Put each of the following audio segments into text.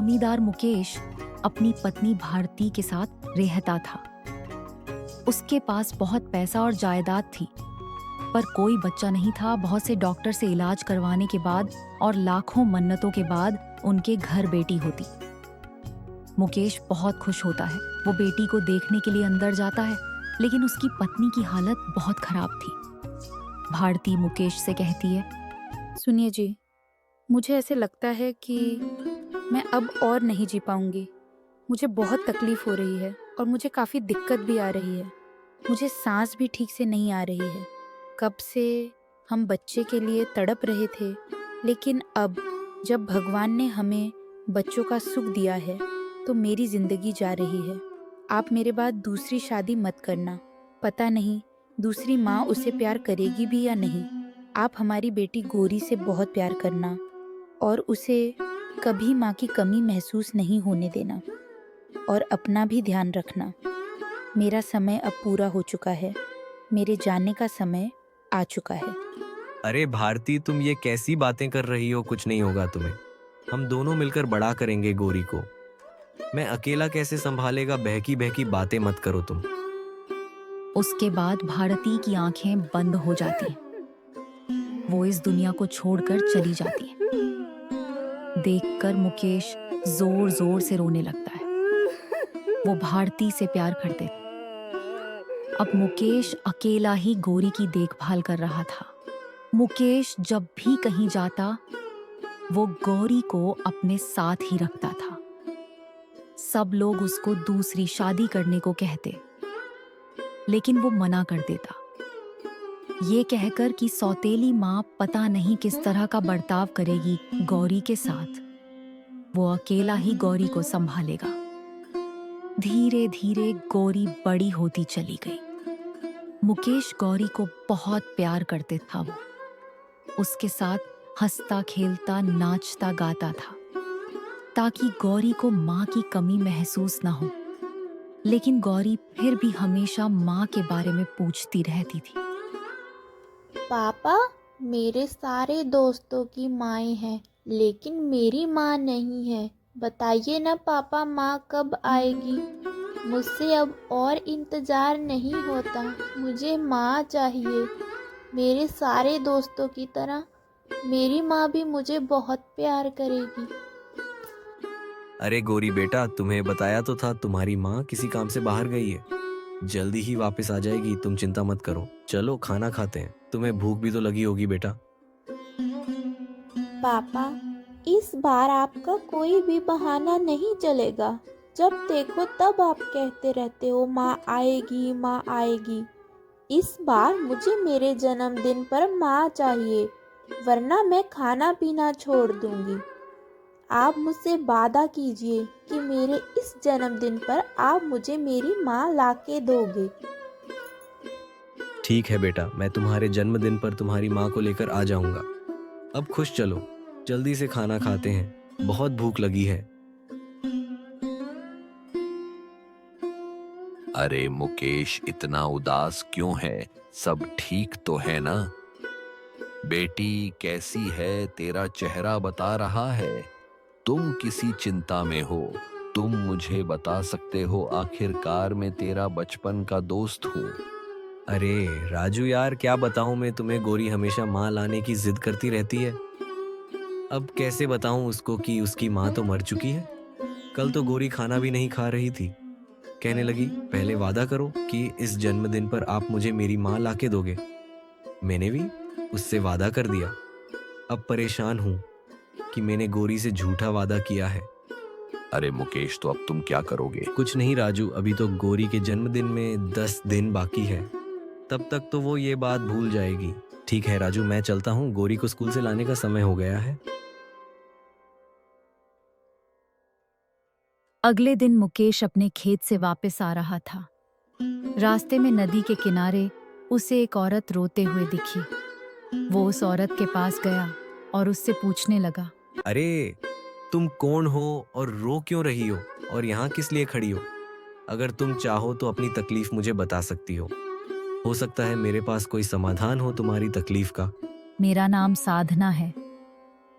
जमींदार मुकेश अपनी पत्नी भारती के साथ रहता था। उसके पास बहुत पैसा और जायदाद थी, पर कोई बच्चा नहीं था। बहुत से डॉक्टर से इलाज करवाने के बाद और लाखों मन्नतों के बाद उनके घर बेटी होती। मुकेश बहुत खुश होता है। वो बेटी को देखने के लिए अंदर जाता है, लेकिन उसकी पत्नी की हालत बहुत खराब थी। भारती मुकेश से कहती है, सुनिए जी, मुझे ऐसे लगता है कि मैं अब और नहीं जी पाऊंगी। मुझे बहुत तकलीफ हो रही है और मुझे काफ़ी दिक्कत भी आ रही है। मुझे सांस भी ठीक से नहीं आ रही है। कब से हम बच्चे के लिए तड़प रहे थे, लेकिन अब जब भगवान ने हमें बच्चों का सुख दिया है तो मेरी ज़िंदगी जा रही है। आप मेरे बाद दूसरी शादी मत करना। पता नहीं दूसरी माँ उसे प्यार करेगी भी या नहीं। आप हमारी बेटी गौरी से बहुत प्यार करना और उसे कभी माँ की कमी महसूस नहीं होने देना, और अपना भी ध्यान रखना। मेरा समय अब पूरा हो चुका है। मेरे जाने का समय आ चुका है। अरे भारती, तुम ये कैसी बातें कर रही हो? कुछ नहीं होगा तुम्हें। हम दोनों मिलकर बड़ा करेंगे गौरी को। मैं अकेला कैसे संभालेगा? बहकी बहकी बातें मत करो तुम। उसके बाद भारती की आंखें बंद हो जाती हैं। वो इस दुनिया को छोड़कर चली जाती है। देखकर मुकेश जोर जोर से रोने लगता है। वो भारती से प्यार करते थे। अब मुकेश अकेला ही गौरी की देखभाल कर रहा था। मुकेश जब भी कहीं जाता, वो गौरी को अपने साथ ही रखता था। सब लोग उसको दूसरी शादी करने को कहते, लेकिन वो मना कर देता, ये कहकर कि सौतेली माँ पता नहीं किस तरह का बर्ताव करेगी गौरी के साथ। वो अकेला ही गौरी को संभालेगा। धीरे धीरे गौरी बड़ी होती चली गई। मुकेश गौरी को बहुत प्यार करते था। वो उसके साथ हंसता खेलता नाचता गाता था, ताकि गौरी को माँ की कमी महसूस ना हो। लेकिन गौरी फिर भी हमेशा माँ के बारे में पूछती रहती थी। पापा, मेरे सारे दोस्तों की माएँ हैं, लेकिन मेरी माँ नहीं है। बताइए ना पापा, माँ कब आएगी? मुझसे अब और इंतज़ार नहीं होता। मुझे माँ चाहिए। मेरे सारे दोस्तों की तरह मेरी माँ भी मुझे बहुत प्यार करेगी। अरे गौरी बेटा, तुम्हें बताया तो था, तुम्हारी माँ किसी काम से बाहर गई है। जल्दी ही वापस आ जाएगी, तुम चिंता मत करो। चलो खाना खाते हैं, तुम्हें भूख भी तो लगी होगी बेटा। पापा, इस बार आपका कोई भी बहाना नहीं चलेगा। जब देखो तब आप कहते रहते हो माँ आएगी, माँ आएगी। इस बार मुझे मेरे जन्मदिन पर माँ चाहिए, वरना मैं खाना पीना छोड़ दूंगी। आप मुझसे वादा कीजिए कि मेरे इस जन्मदिन पर आप मुझे मेरी माँ लाके दोगे। ठीक है बेटा, मैं तुम्हारे जन्मदिन पर तुम्हारी माँ को लेकर आ जाऊंगा। अब खुश चलो, जल्दी से खाना खाते हैं, बहुत भूख लगी है। अरे मुकेश, इतना उदास क्यों है? सब ठीक तो है ना? बेटी कैसी है? तेरा चेहरा बता रहा है तुम किसी चिंता में हो। तुम मुझे बता सकते हो, आखिरकार मैं तेरा बचपन का दोस्त हूँ। अरे राजू यार, क्या बताऊं मैं तुम्हें, गौरी हमेशा माँ लाने की जिद करती रहती है। अब कैसे बताऊं उसको कि उसकी माँ तो मर चुकी है। कल तो गौरी खाना भी नहीं खा रही थी। कहने लगी, पहले वादा करो कि इस जन्मदिन पर आप मुझे मेरी माँ लाके दोगे। मैंने भी उससे वादा कर दिया। अब परेशान हूं कि मैंने गौरी से झूठा वादा किया है। अरे मुकेश, तो अब तुम क्या करोगे? कुछ नहीं राजू, अभी तो गौरी के जन्मदिन में 10 दिन बाकी है। तब तक तो वो ये बात भूल जाएगी। ठीक है राजू, मैं चलता हूँ, गौरी को स्कूल से लाने का समय हो गया है। अगले दिन मुकेश अपने खेत से वापस आ रहा था। रास्ते में नदी के किनारे उसे एक औरत रोते हुए दिखी। वो उस औरत के पास गया और उससे पूछने लगा, अरे तुम कौन हो और रो क्यों रही हो, और यहाँ किस लिए खड़ी हो? अगर तुम चाहो तो अपनी तकलीफ मुझे बता सकती हो सकता है मेरे पास कोई समाधान हो तुम्हारी तकलीफ का। मेरा नाम साधना है।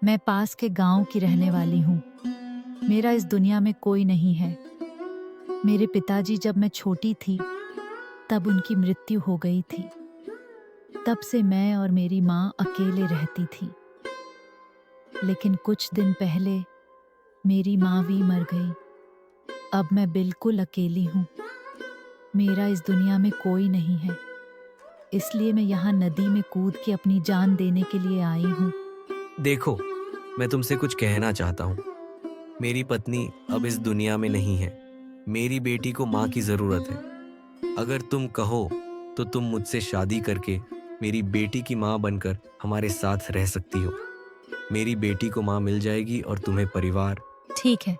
मैं पास के गांव की रहने वाली हूँ। मेरा इस दुनिया में कोई नहीं है। मेरे पिताजी जब मैं छोटी थी तब उनकी मृत्यु हो गई थी। तब से मैं और मेरी माँ अकेले रहती थी। लेकिन कुछ दिन पहले मेरी माँ भी मर गई। अब मैं बिल्कुल अकेली हूँ। मेरा इस दुनिया में कोई नहीं है, इसलिए मैं यहाँ नदी में कूद के अपनी जान देने के लिए आई हूँ। देखो, मैं तुमसे कुछ कहना चाहता हूँ। मेरी पत्नी अब इस दुनिया में नहीं है। मेरी बेटी को माँ की जरूरत है। अगर तुम कहो तो तुम मुझसे शादी करके मेरी बेटी की माँ बनकर हमारे साथ रह सकती हो। मेरी बेटी को माँ मिल जाएगी और तुम्हें परिवार। ठीक है,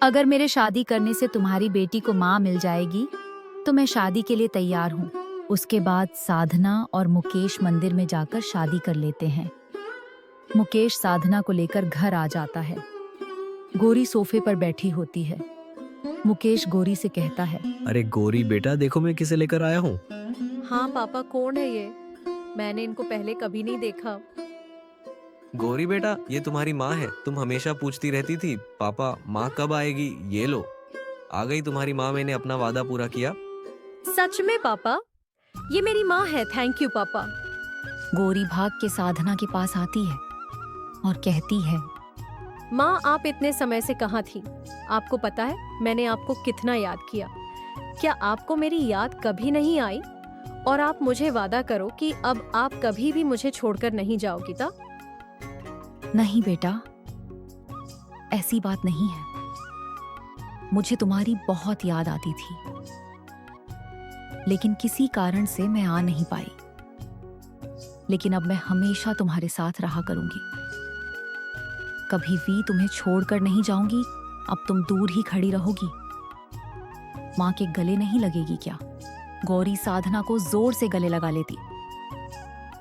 अगर मेरे शादी करने से तुम्हारी बेटी को माँ मिल जाएगी तो मैं शादी के लिए तैयार हूँ। उसके बाद साधना और मुकेश मंदिर में जाकर शादी कर लेते हैं। मुकेश साधना को लेकर घर आ जाता है। गोरी सोफे पर बैठी होती है। मुकेश गोरी से कहता है, अरे गोरी बेटा, देखो मैं किसे लेकर आया हूँ। हाँ पापा, कौन है ये? मैंने इनको पहले कभी नहीं देखा। गोरी बेटा, ये तुम्हारी माँ है। तुम हमेशा पूछती रहती थी पापा माँ कब आएगी। ये लो, आ गई तुम्हारी माँ। मैंने अपना वादा पूरा किया। सच में पापा? ये मेरी माँ है। थैंक यू पापा। गोरी भाग के साधना के पास आती है और कहती है, माँ, आप इतने समय से कहाँ थी? आपको पता है मैंने आपको कितना याद किया। क्या आपको मेरी याद कभी नहीं आई? और आप मुझे वादा करो कि अब आप कभी भी मुझे छोड़कर नहीं जाओगी ता? नहीं बेटा, ऐसी बात नहीं है। मुझे तुम्हारी बहुत याद आती थी, लेकिन किसी कारण से मैं आ नहीं पाई। लेकिन अब मैं हमेशा तुम्हारे साथ रहा करूंगी। कभी भी तुम्हें छोड़कर नहीं जाऊंगी। अब तुम दूर ही खड़ी रहोगी। माँ के गले नहीं लगेगी क्या? गौरी साधना को जोर से गले लगा लेती।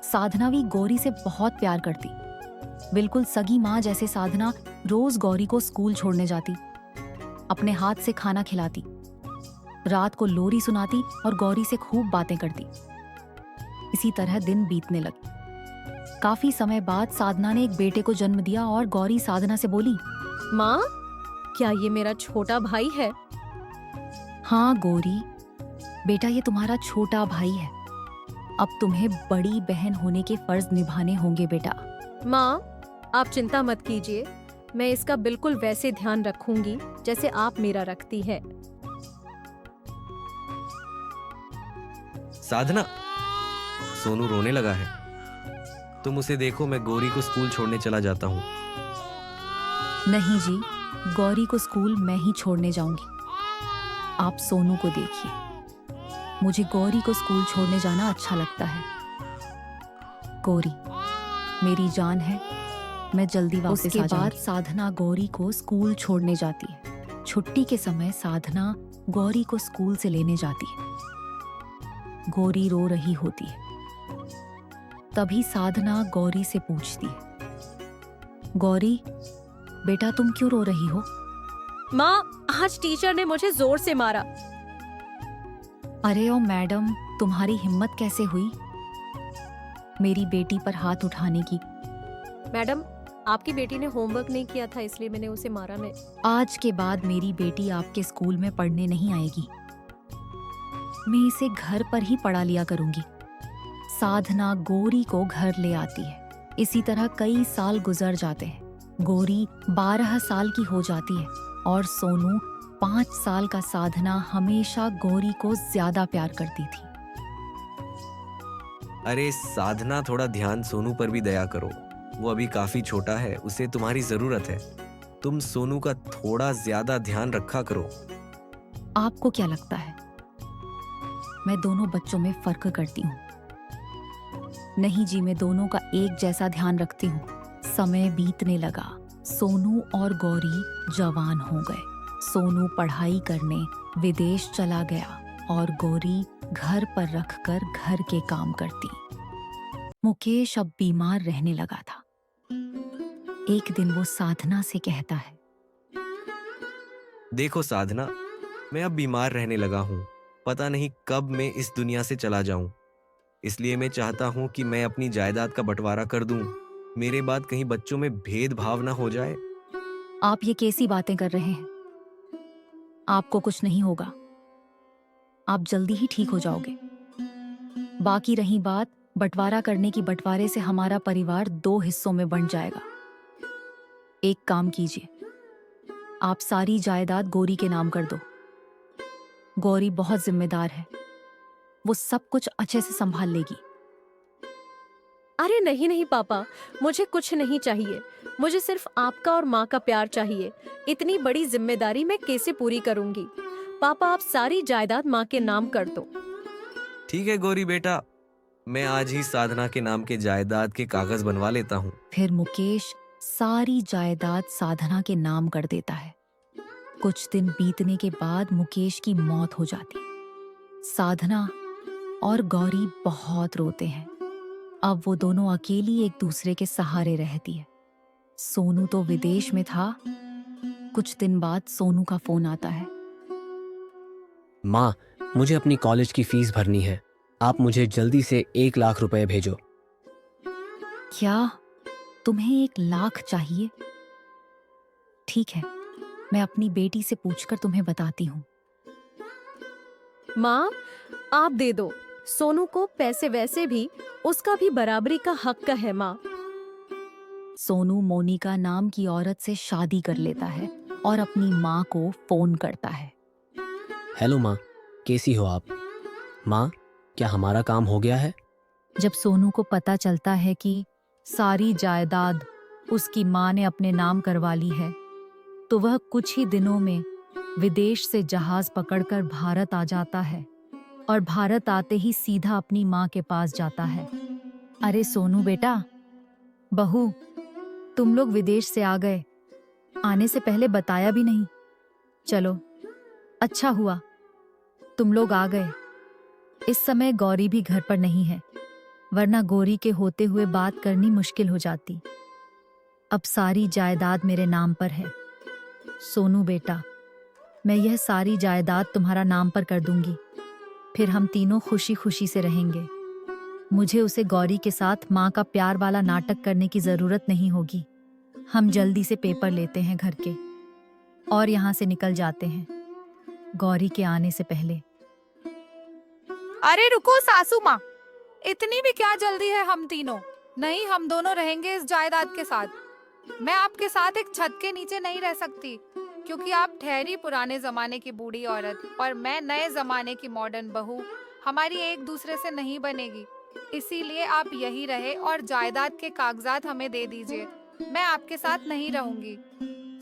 साधना भी गौरी से बहुत प्यार करती। बिल्कुल सगी माँ जैसे साधना रोज गौरी को स्कूल छोड़ने जाती, अपने हाथ से खाना खिलाती, रात को लोरी सुनाती और गौरी से खूब बातें करती। इसी तरह दिन बीतने लगे। काफी समय बाद साधना ने एक बेटे को जन्म दिया और गौरी साधना से बोली, माँ, क्या ये मेरा छोटा भाई है? हाँ गौरी बेटा, ये तुम्हारा छोटा भाई है। अब तुम्हें बड़ी बहन होने के फर्ज निभाने होंगे बेटा। माँ, आप चिंता मत कीजिए। मैं इसका बिल्कुल वैसे ध्यान रखूंगी जैसे आप मेरा रखती है। साधना, सोनू रोने लगा है। तुम उसे देखो, मैं गौरी को स्कूल छोड़ने चला जाता हूँ। नहीं जी, गौरी को स्कूल मैं ही छोड़ने जाऊंगी। आप सोनू को देखिए। मुझे गौरी को स्कूल छोड़ने जाना अच्छा लगता है। गौरी मेरी जान है, मैं जल्दी वापस आ जाऊंगी। उसके बाद साधना गौरी को स्कूल छोड़ने जाती है। छुट्टी के समय साधना गौरी को स्कूल से लेने जाती है। गौरी रो रही होती है। तभी साधना गौरी से पूछती है, गौरी बेटा तुम क्यों रो रही हो? माँ, आज टीचर ने मुझे जोर से मारा। अरे ओ मैडम, तुम्हारी हिम्मत कैसे हुई मेरी बेटी पर हाथ उठाने की? मैडम, आपकी बेटी ने होमवर्क नहीं किया था इसलिए मैंने उसे मारा नहीं। आज के बाद मेरी बेटी आपके स्कूल में पढ़ने नहीं आएगी। मैं इसे घर पर ही पढ़ा लिया करूंगी। साधना गौरी को घर ले आती है। इसी तरह कई साल गुजर जाते हैं। गौरी 12 साल की हो जाती है और सोनू 5 साल का। साधना हमेशा गौरी को ज्यादा प्यार करती थी। अरे साधना, थोड़ा ध्यान सोनू पर भी दया करो। वो अभी काफी छोटा है, उसे तुम्हारी जरूरत है। तुम सोनू का थोड़ा ज्यादा ध्यान रखा करो। आपको क्या लगता है मैं दोनों बच्चों में फर्क करती हूँ? नहीं जी, मैं दोनों का एक जैसा ध्यान रखती हूँ। समय बीतने लगा। सोनू और गौरी जवान हो गए। सोनू पढ़ाई करने विदेश चला गया और गौरी घर पर रखकर घर के काम करती। मुकेश अब बीमार रहने लगा था। एक दिन वो साधना से कहता है, देखो साधना, मैं अब बीमार रहने लगा हूँ। पता नहीं कब मैं इस दुनिया से चला जाऊं। इसलिए मैं चाहता हूँ कि मैं अपनी जायदाद का बंटवारा कर दूं। मेरे बाद कहीं बच्चों में भेदभाव ना हो जाए। आप ये कैसी बातें कर रहे हैं? आपको कुछ नहीं होगा, आप जल्दी ही ठीक हो जाओगे। बाकी रही बात बंटवारा करने की, बंटवारे से हमारा परिवार 2 हिस्सों में बंट जाएगा। एक काम कीजिए, आप सारी जायदाद गौरी के नाम कर दो। गौरी बहुत जिम्मेदार है, वो सब कुछ अच्छे से संभाल लेगी। अरे नहीं नहीं पापा, मुझे कुछ नहीं चाहिए। मुझे सिर्फ आपका और माँ का प्यार चाहिए। इतनी बड़ी जिम्मेदारी मैं कैसे पूरी करूंगी? पापा, आप सारी जायदाद माँ के नाम कर दो। ठीक है गौरी बेटा, मैं आज ही साधना के नाम के जायदाद के कागज बनवा लेता हूँ। फिर मुकेश सारी जायदाद साधना के नाम कर देता है। कुछ दिन बीतने के बाद मुकेश की मौत हो जाती। साधना और गौरी बहुत रोते हैं। अब वो दोनों अकेली एक दूसरे के सहारे रहती है। सोनू तो विदेश में था। कुछ दिन बाद सोनू का फोन आता है। माँ, मुझे अपनी कॉलेज की फीस भरनी है। आप मुझे जल्दी से 1 लाख रुपए भेजो। क्या तुम्हें 1 लाख चाहिए? ठीक है, मैं अपनी बेटी से पूछकर तुम्हें बताती हूँ। माँ, आप दे दो। सोनू को पैसे वैसे भी उसका भी बराबरी का हक है माँ। सोनू मोनिका नाम की औरत से शादी कर लेता है और अपनी माँ को फोन करता है। हेलो माँ, कैसी हो आप? माँ, क्या हमारा काम हो गया है? जब सोनू को पता चलता है कि सारी जायदाद उसकी माँ ने अपने नाम करवा ली है, तो वह कुछ ही दिनों में विदेश से जहाज पकड़कर भारत आ जाता है और भारत आते ही सीधा अपनी माँ के पास जाता है। अरे सोनू बेटा, बहू, तुम लोग विदेश से आ गए, आने से पहले बताया भी नहीं। चलो, अच्छा हुआ तुम लोग आ गए। इस समय गौरी भी घर पर नहीं है, वरना गौरी के होते हुए बात करनी मुश्किल हो जाती। अब सारी जायदाद मेरे नाम पर है। सोनू बेटा, मैं यह सारी जायदाद तुम्हारा नाम पर कर दूंगी, फिर हम तीनों खुशी खुशी से रहेंगे। मुझे उसे गौरी के साथ माँ का प्यार वाला नाटक करने की जरूरत नहीं होगी। हम जल्दी से पेपर लेते हैं घर के और यहाँ से निकल जाते हैं, गौरी के आने से पहले। अरे रुको सासू माँ, इतनी भी क्या जल्दी है? हम तीनों नहीं, हम दोनों रहेंगे इस जायदाद के साथ। मैं आपके साथ एक छत के नीचे नहीं रह सकती, क्योंकि आप ठहरी पुराने जमाने की बूढ़ी औरत और मैं नए जमाने की मॉडर्न बहू। हमारी एक दूसरे से नहीं बनेगी, इसीलिए आप यही रहे और जायदाद के कागजात हमें दे दीजिए। मैं आपके साथ नहीं रहूंगी।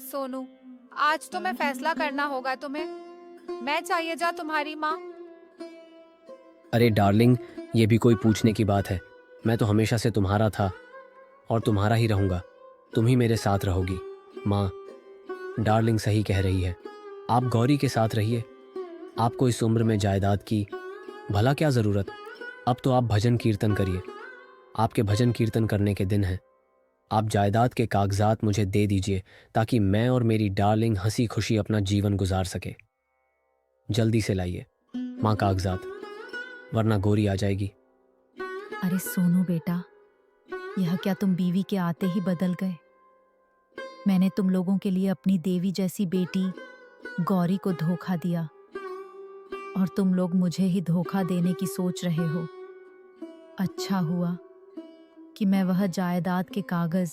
सोनू, आज तो मैं फैसला करना होगा तुम्हें। मैं चाहिए जा तुम्हारी माँ। अरे डार्लिंग, ये भी कोई पूछने की बात है? मैं तो हमेशा से तुम्हारा था और तुम्हारा ही रहूंगा। तुम ही मेरे साथ रहोगी। माँ, डार्लिंग सही कह रही है। आप गौरी के साथ रहिए। आपको इस उम्र में जायदाद की भला क्या ज़रूरत? अब तो आप भजन कीर्तन करिए। आपके भजन कीर्तन करने के दिन हैं। आप जायदाद के कागजात मुझे दे दीजिए ताकि मैं और मेरी डार्लिंग हंसी खुशी अपना जीवन गुजार सके। जल्दी से लाइए माँ कागजात, वरना गौरी आ जाएगी। अरे सोनू बेटा, यह क्या तुम बीवी के आते ही बदल गए? मैंने तुम लोगों के लिए अपनी देवी जैसी बेटी गौरी को धोखा दिया और तुम लोग मुझे ही धोखा देने की सोच रहे हो। अच्छा हुआ कि मैं वह जायदाद के कागज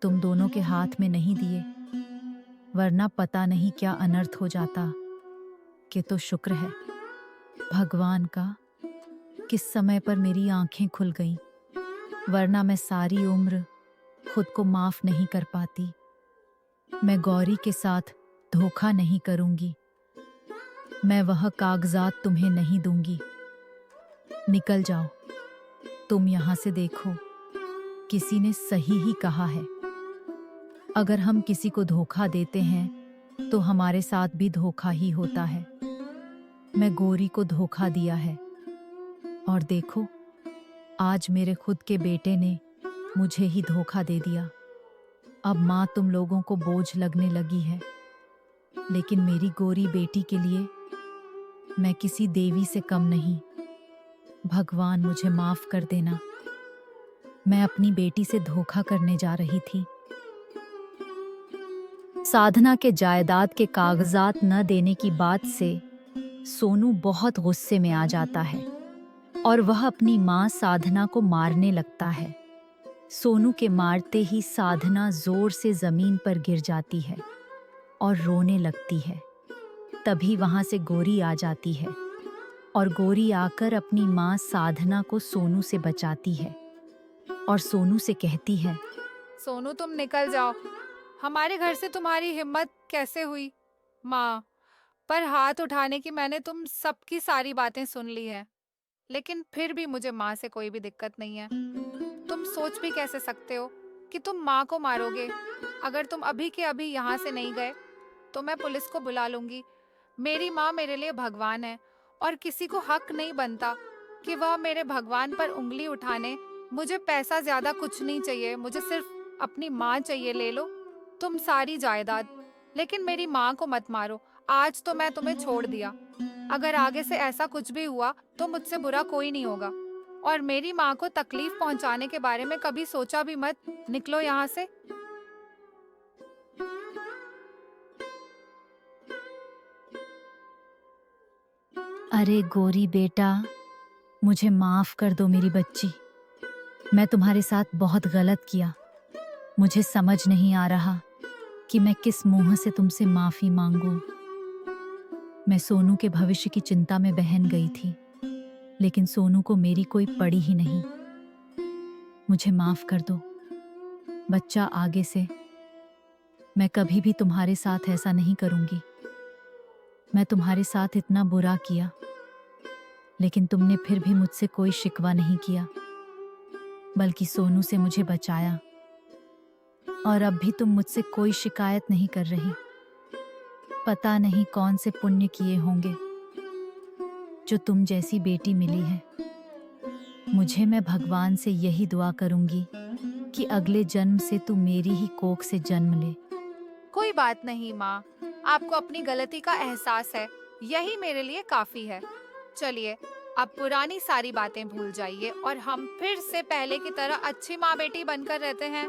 तुम दोनों के हाथ में नहीं दिए, वरना पता नहीं क्या अनर्थ हो जाता। कि तो शुक्र है भगवान का किस समय पर मेरी आंखें खुल गईं, वरना मैं सारी उम्र खुद को माफ नहीं कर पाती। मैं गौरी के साथ धोखा नहीं करूंगी। मैं वह कागजात तुम्हें नहीं दूंगी। निकल जाओ। तुम यहां से देखो, किसी ने सही ही कहा है, अगर हम किसी को धोखा देते हैं तो हमारे साथ भी धोखा ही होता है। मैं गौरी को धोखा दिया है और देखो, आज मेरे खुद के बेटे ने मुझे ही धोखा दे दिया। अब माँ तुम लोगों को बोझ लगने लगी है, लेकिन मेरी गौरी बेटी के लिए मैं किसी देवी से कम नहीं। भगवान मुझे माफ कर देना। मैं अपनी बेटी से धोखा करने जा रही थी। साधना के जायदाद के कागजात न देने की बात से सोनू बहुत गुस्से में आ जाता है और वह अपनी माँ साधना को मारने लगता है। सोनू के मारते ही साधना जोर से जमीन पर गिर जाती है और रोने लगती है। तभी वहां से गौरी आ जाती है और गौरी आकर अपनी माँ साधना को सोनू से बचाती है और सोनू से कहती है, सोनू तुम निकल जाओ, हमारे घर से तुम्हारी हिम्मत कैसे हुई? माँ पर हाथ उठाने की मैंने तुम सबकी सारी बातें सुन ली है, लेकिन फिर भी मुझे माँ से कोई भी दिक्कत नहीं है। तुम सोच भी कैसे सकते हो कि तुम माँ को मारोगे? अगर तुम अभी के अभी यहाँ से नहीं गए तो मैं पुलिस को बुला लूंगी। मेरी माँ मेरे लिए भगवान है और किसी को हक नहीं बनता कि वह मेरे भगवान पर उंगली उठाने। मुझे पैसा ज्यादा कुछ नहीं चाहिए, मुझे सिर्फ अपनी माँ चाहिए। ले लो तुम सारी जायदाद, लेकिन मेरी माँ को मत मारो। आज तो मैं तुम्हें छोड़ दिया, अगर आगे से ऐसा कुछ भी हुआ तो मुझसे बुरा कोई नहीं होगा। और मेरी माँ को तकलीफ पहुंचाने के बारे में कभी सोचा भी मत। निकलो यहाँ से। अरे गौरी बेटा, मुझे माफ कर दो मेरी बच्ची। मैं तुम्हारे साथ बहुत गलत किया। मुझे समझ नहीं आ रहा कि मैं किस मुंह से तुमसे माफी मांगूं। मैं सोनू के भविष्य की चिंता में बहन गई थी, लेकिन सोनू को मेरी कोई पड़ी ही नहीं। मुझे माफ कर दो बच्चा। आगे से मैं कभी भी तुम्हारे साथ ऐसा नहीं करूंगी। मैं तुम्हारे साथ इतना बुरा किया, लेकिन तुमने फिर भी मुझसे कोई शिकवा नहीं किया, बल्कि सोनू से मुझे बचाया। और अब भी तुम मुझसे कोई शिकायत नहीं कर रही। पता नहीं कौन से पुण्य किए होंगे जो तुम जैसी बेटी मिली है। मुझे मैं भगवान से यही दुआ करूंगी कि अगले जन्म से तू मेरी ही कोख से जन्म ले। कोई बात नहीं माँ, आपको अपनी गलती का एहसास है, यही मेरे लिए काफी है। चलिए अब पुरानी सारी बातें भूल जाइए और हम फिर से पहले की तरह अच्छी माँ बेटी बनकर रहते हैं।